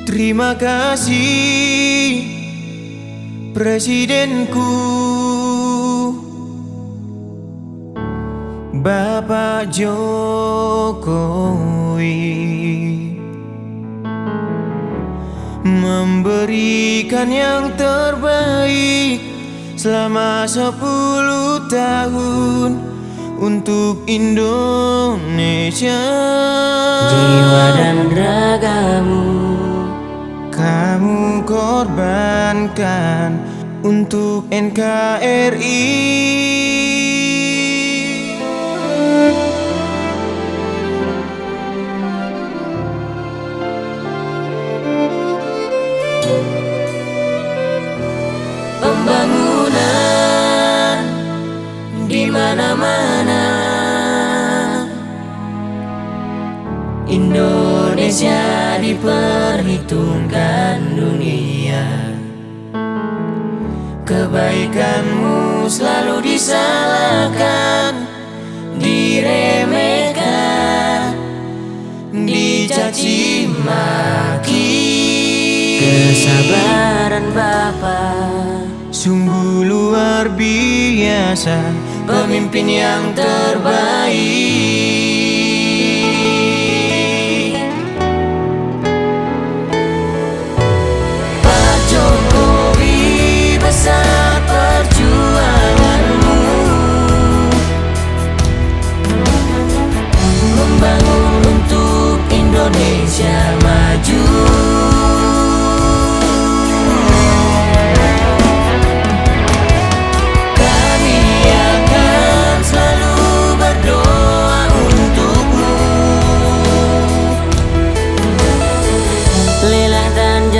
Terima kasih Presidenku Bapak Jokowi, memberikan yang terbaik selama 10 tahun untuk Indonesia. Jiwa dan ragamu kamu korbankan untuk NKRI. Pembangunan di mana-mana, Indonesia diperhitungkan dunia. Kebaikanmu selalu disalahkan, diremehkan, dicaci maki. Kesabaran Bapak Sungguh luar biasa, pemimpin yang terbaik. Pak Jokowi, besar perjuanganmu membangun untuk Indonesia maju.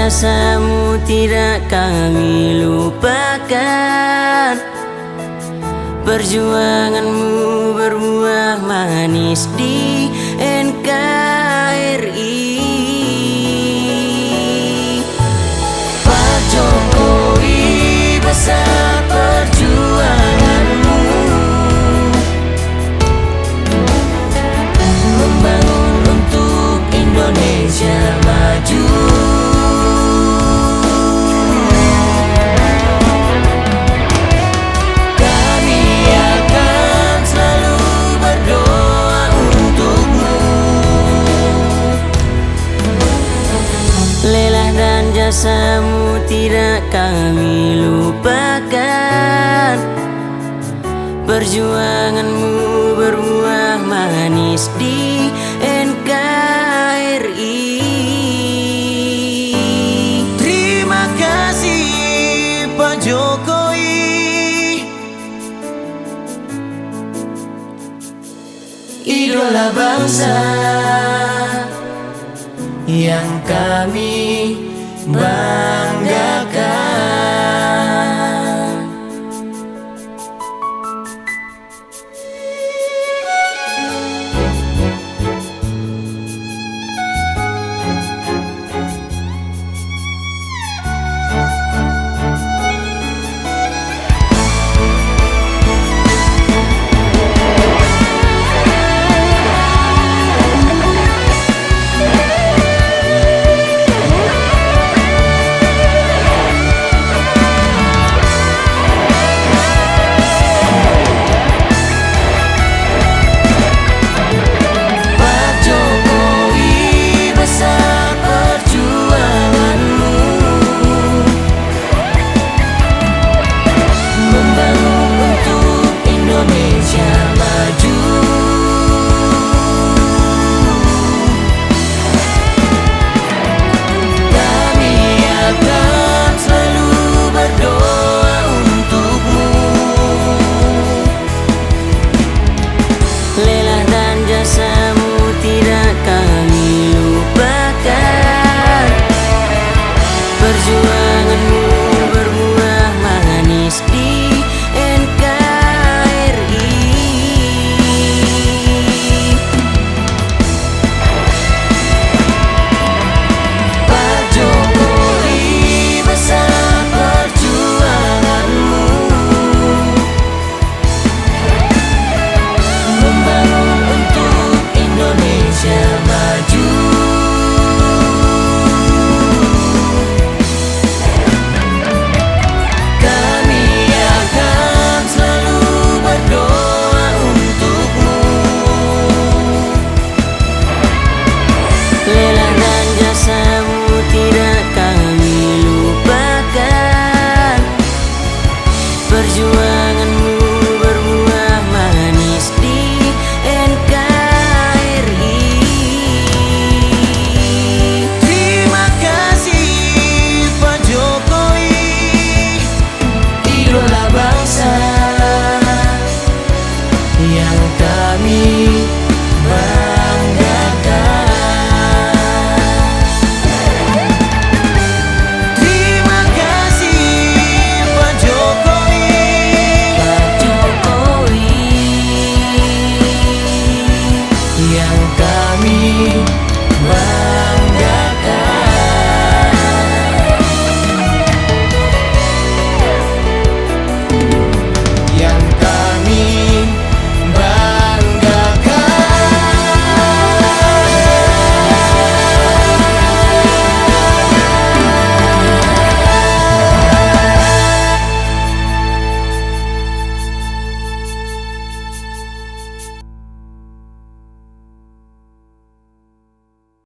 Jasamu tidak kami lupakan, perjuanganmu berbuah manis di NKRI. Pak Jokowi, besar perjuanganmu membangun untuk Indonesia maju. Jasamu tidak kami lupakan, perjuanganmu berbuah manis di NKRI. Terima kasih Pak Jokowi, idola bangsa yang kami banggakan. kami